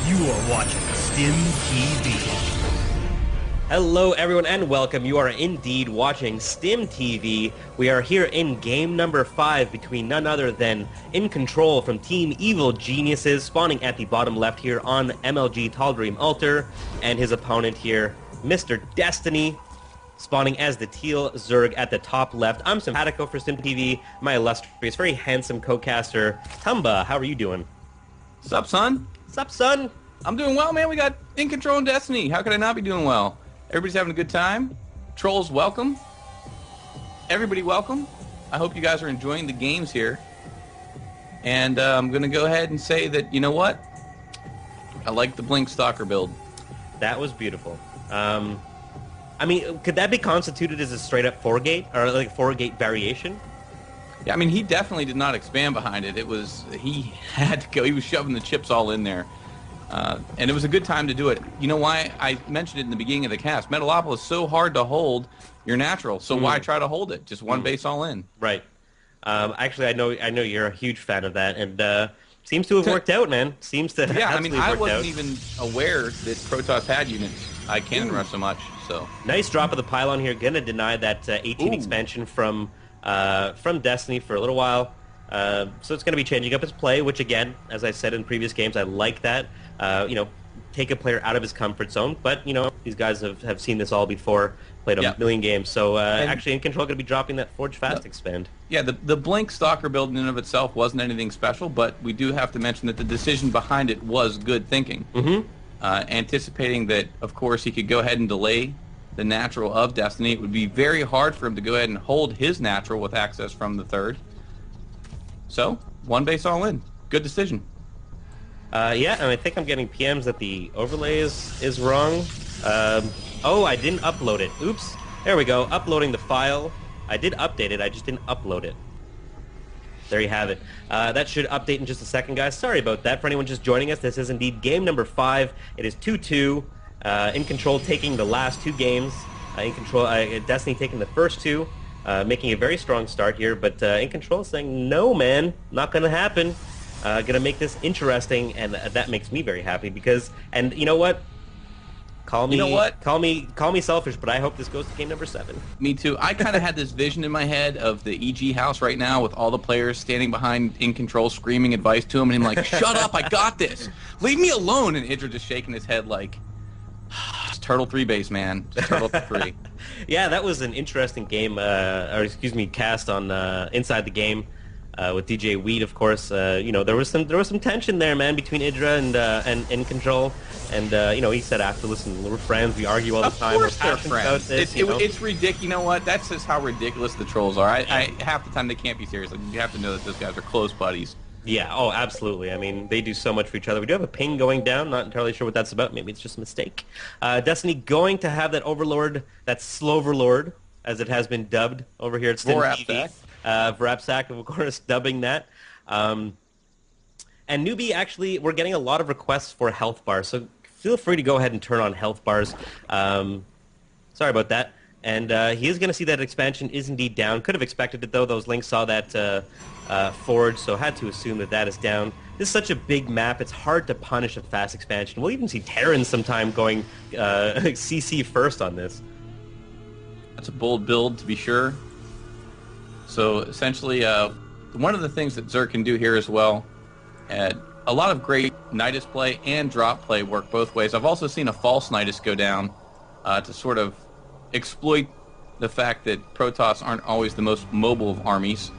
You are watching StimTV. Hello everyone and welcome. You are indeed watching StimTV. We are here in game number 5 between none other than EGiNcontroL from Team Evil Geniuses, spawning at the bottom left here on MLG Tall Dream Altar, and his opponent here, Mr. Destiny, spawning as the Teal Zerg at the top left. I'm Simpatico for StimTV, my illustrious, very handsome co-caster, Tumba. How are you doing? Sup, son? Sup, son? I'm doing well, man. We got EGiNcontroL and Destiny. How could I not be doing well? Everybody's having a good time. Trolls, welcome. Everybody, welcome. I hope you guys are enjoying the games here. And I'm going to go ahead and say that, you know what? I like the Blink Stalker build. That was beautiful. I mean, could that be constituted as a straight-up 4-gate, or like a 4-gate variation? Yeah, I mean, he definitely did not expand behind it. He had to go. He was shoving the chips all in there. And it was a good time to do it. You know why? I mentioned it in the beginning of the cast. Metalopolis is so hard to hold your natural, so why try to hold it? Just one base all in. Right. Actually, I know you're a huge fan of that, and seems to have worked out, man. Seems to yeah, I mean, I wasn't out. even aware that Protoss had units. I cannon rush so much, so. Nice drop of the pylon here. Gonna deny that 18 expansion from Destiny for a little while. So it's going to be changing up his play, which again, as I said in previous games, I like that. You know, take a player out of his comfort zone. But, you know, these guys have seen this all before, played a million games. So actually, EGiNcontroL going to be dropping that Forge Fast expand. Yeah, the Blink Stalker build in and of itself wasn't anything special, but we do have to mention that the decision behind it was good thinking. Anticipating that, of course, he could go ahead and delay the natural of Destiny. It would be very hard for him to go ahead and hold his natural with access from the third. So, one base all in. Good decision. Yeah, and I think I'm getting PMs that the overlay is wrong. Oh, I didn't upload it. Oops. There we go. Uploading the file. I did update it. I just didn't upload it. There you have it. That should update in just a second, guys. Sorry about that. For anyone just joining us, this is indeed game number 5. It is 2-2. EGiNcontroL taking the last 2 games. Destiny taking the first 2. Making a very strong start here, but EGiNcontroL is saying, no, man, not going to happen. Gonna make this interesting, and that makes me very happy because, and you know what? Call me selfish, but I hope this goes to game number 7. Me too. I kind of had this vision in my head of the EG house right now with all the players standing behind EGiNcontroL screaming advice to him, and him like, shut up, I got this. Leave me alone. And Idra just shaking his head like, it's Turtle 3 base, man. Just Turtle 3. Yeah, that was an interesting game, or excuse me, cast on Inside the Game with DJ Weed, of course. You know, there was some tension there, man, between Idra and EGiNcontroL. And you know, he said after, listen, we're friends, we argue all the time. Of course we're they're friends. It's ridiculous. You know what? That's just how ridiculous the trolls are. Half the time they can't be serious. Like, you have to know that those guys are close buddies. Yeah, oh, absolutely. I mean, they do so much for each other. We do have a ping going down. Not entirely sure what that's about. Maybe it's just a mistake. Destiny going to have that Overlord, that Sloverlord, as it has been dubbed over here at StimTV. Vrapsack, of course, dubbing that. And Newbie, actually, we're getting a lot of requests for health bars, so feel free to go ahead and turn on health bars. Sorry about that. And he is going to see that expansion is indeed down. Could have expected it, though. Those links saw that Forge, so had to assume that that is down. This is such a big map, it's hard to punish a fast expansion. We'll even see Terran sometime going CC first on this. That's a bold build, to be sure. So, essentially, one of the things that Zerg can do here as well, a lot of great Nidus play and drop play work both ways. I've also seen a false Nidus go down to sort of exploit the fact that Protoss aren't always the most mobile of armies.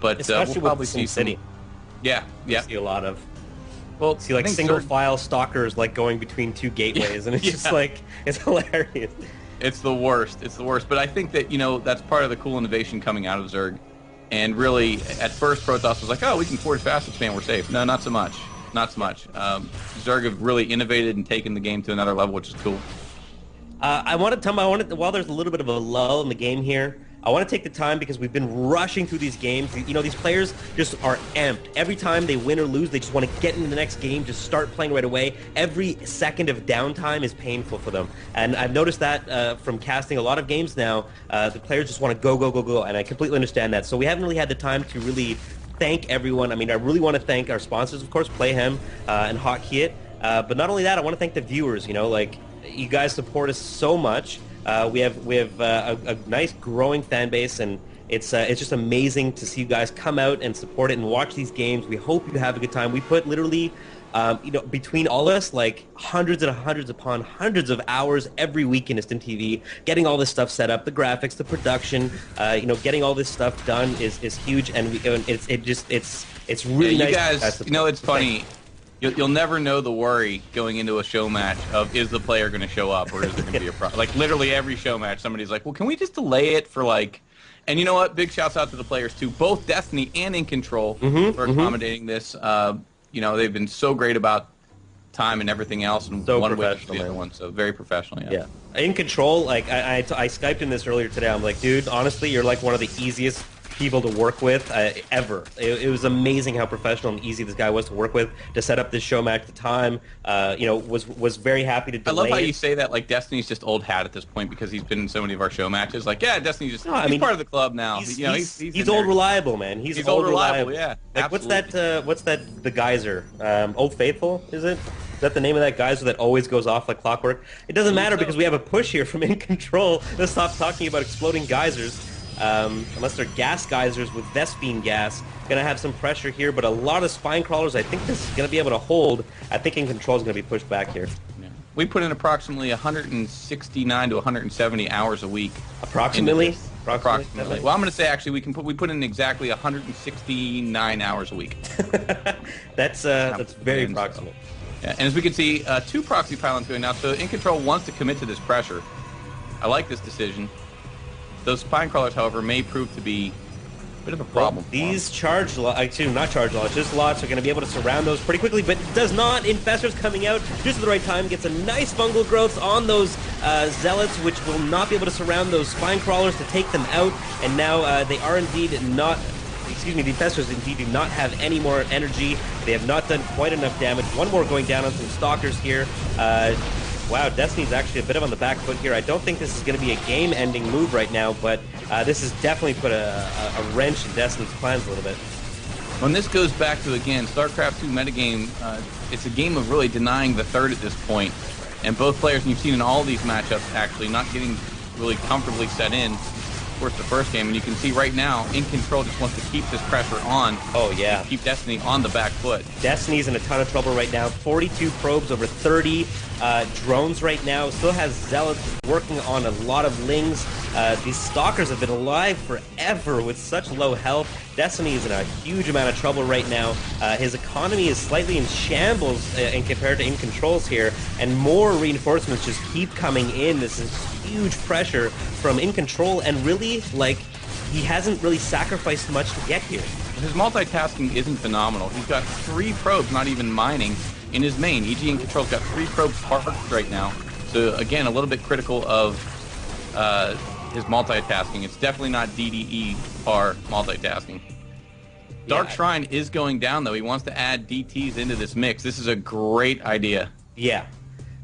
But especially we'll probably with see City. Yeah. See a lot of. Well, see like single file stalkers like going between 2 gateways, and it's just like, it's hilarious. It's the worst. It's the worst. But I think that, you know, that's part of the cool innovation coming out of Zerg. And really, at first, Protoss was like, oh, we can forge fast expand, we're safe. No, not so much. Not so much. Zerg have really innovated and taken the game to another level, which is cool. I want to tell you, while there's a little bit of a lull in the game here, I want to take the time because we've been rushing through these games. You know, these players just are amped. Every time they win or lose, they just want to get into the next game, just start playing right away. Every second of downtime is painful for them. And I've noticed that from casting a lot of games now, the players just want to go, go, go, go, and I completely understand that. So we haven't really had the time to really thank everyone. I mean, I really want to thank our sponsors, of course, Playhem and Hotkey It. But not only that, I want to thank the viewers. You know, like you guys support us so much. We have a nice growing fan base, and it's just amazing to see you guys come out and support it and watch these games. We hope you have a good time. We put literally, you know, between all of us, like hundreds and hundreds upon hundreds of hours every week in StimTV, getting all this stuff set up, the graphics, the production, you know, getting all this stuff done is huge, and it's really you nice. guys, you know, it's funny. You'll never know the worry going into a show match of, is the player going to show up or is there going to be a problem? Like, literally every show match, somebody's like, well, can we just delay it for, like... And you know what? Big shouts out to the players, too. Both Destiny and EGiNcontroL for accommodating this. You know, they've been so great about time and everything else. And So one way to professional, the other man. one. So very professional, yeah. EGiNcontroL, like, I Skyped in this earlier today. I'm like, dude, honestly, you're like one of the easiest people to work with ever. It was amazing how professional and easy this guy was to work with, to set up this show match at the time. You know, was very happy to delay I love how it. you say that, like, Destiny's just old hat at this point because he's been in so many of our show matches. Like, yeah, Destiny's just he's part of the club now. He's, you know, he's in old there. reliable, man. He's old reliable, yeah. Like, Absolutely. what's that, the geyser? Old Faithful, is it? Is that the name of that geyser that always goes off like clockwork? It doesn't matter because we have a push here from EGiNcontroL. Let's stop talking about exploding geysers. Unless they're gas geysers with Vespine gas. Gonna have some pressure here, but a lot of spine crawlers. I think this is gonna be able to hold. I think EGiNcontroL is gonna be pushed back here. Yeah. We put in approximately 169 to 170 hours a week. Approximately? Approximately. Well, I'm going to say actually we put in exactly 169 hours a week. That's very approximate. Yeah, and as we can see, 2 proxy pylons going now. So EGiNcontroL wants to commit to this pressure. I like this decision. Those spine crawlers, however, may prove to be a bit of a problem. Well, these charge lots, not charge lots, just lots are going to be able to surround those pretty quickly, but does not. Infestor's coming out just at the right time, gets a nice fungal growth on those zealots, which will not be able to surround those spine crawlers to take them out, and now they are indeed not... Excuse me, the Infestors indeed do not have any more energy. They have not done quite enough damage. One more going down on some Stalkers here. Wow, Destiny's actually a bit on the back foot here. I don't think this is going to be a game-ending move right now, but this has definitely put a wrench in Destiny's plans a little bit. When this goes back to, again, StarCraft 2 metagame, it's a game of really denying the third at this point. And both players, and you've seen in all these matchups, actually not getting really comfortably set in. Of course, the first game, and you can see right now, EGiNcontroL just wants to keep this pressure on. Oh, yeah. Keep Destiny on the back foot. Destiny's in a ton of trouble right now. 42 probes, over 30 drones right now. Still has Zealots working on a lot of Lings. These Stalkers have been alive forever with such low health. Destiny is in a huge amount of trouble right now. His economy is slightly in shambles in compared to EGiNcontrol's here, and more reinforcements just keep coming in. This is huge pressure from EGiNcontroL, and really, like, he hasn't really sacrificed much to get here. His multitasking isn't phenomenal. He's got 3 probes, not even mining, in his main. EGiNcontrol's got 3 probes parked right now. So, again, a little bit critical of his multitasking. It's definitely not DDE par multitasking. Dark Shrine is going down, though. He wants to add DTs into this mix. This is a great idea. Yeah.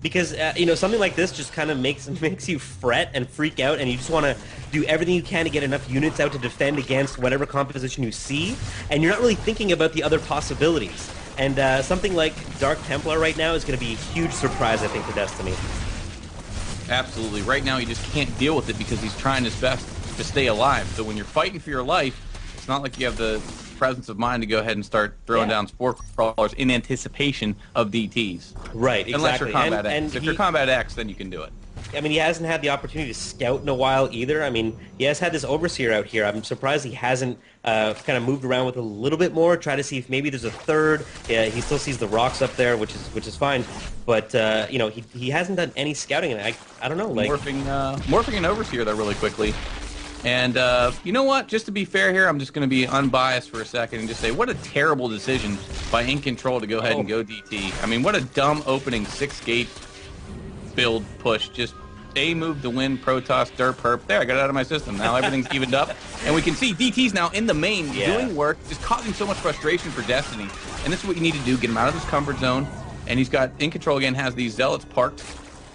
Because, you know, something like this just kind of makes you fret and freak out, and you just want to do everything you can to get enough units out to defend against whatever composition you see, and you're not really thinking about the other possibilities. And something like Dark Templar right now is going to be a huge surprise, I think, for Destiny. Absolutely. Right now, he just can't deal with it because he's trying his best to stay alive. So when you're fighting for your life, it's not like you have the presence of mind to go ahead and start throwing down spore crawlers in anticipation of DTs. Right, exactly. Unless you're Combat X. And If you're Combat X, then you can do it. I mean, he hasn't had the opportunity to scout in a while either. I mean, he has had this Overseer out here. I'm surprised he hasn't kind of moved around with it a little bit more, try to see if maybe there's a third. Yeah, he still sees the rocks up there, which is fine. But, you know, he hasn't done any scouting, and I don't know. Like, morphing an Overseer there really quickly. And you know what? Just to be fair here, I'm just going to be unbiased for a second and just say, what a terrible decision by EGiNcontroL to go ahead and go DT. I mean, what a dumb opening 6-gate build push. Just A move to win, Protoss, Derp, Herp. There, I got it out of my system. Now everything's evened up. And we can see DT's now in the main doing work, just causing so much frustration for Destiny. And this is what you need to do, get him out of his comfort zone. And he's got, EGiNcontroL again has these Zealots parked.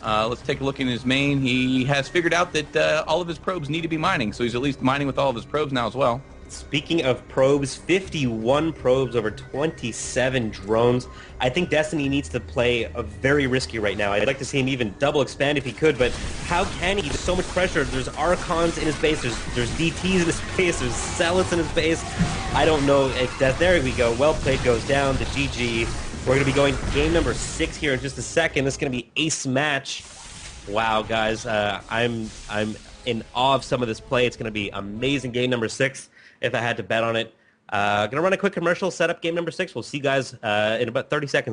Let's take a look in his main. He has figured out that all of his probes need to be mining, so he's at least mining with all of his probes now as well. Speaking of probes, 51 probes over 27 drones. I think Destiny needs to play a very risky right now. I'd like to see him even double expand if he could, but how can he? There's so much pressure. There's Archons in his base. There's DTs in his base. There's Zealots in his base. I don't know if that. There we go. Well played goes down to GG. We're going to be going game number 6 here in just a second. This is going to be ace match. Wow, guys. I'm in awe of some of this play. It's going to be amazing game number 6 if I had to bet on it. Going to run a quick commercial, set up game number 6. We'll see you guys in about 30 seconds.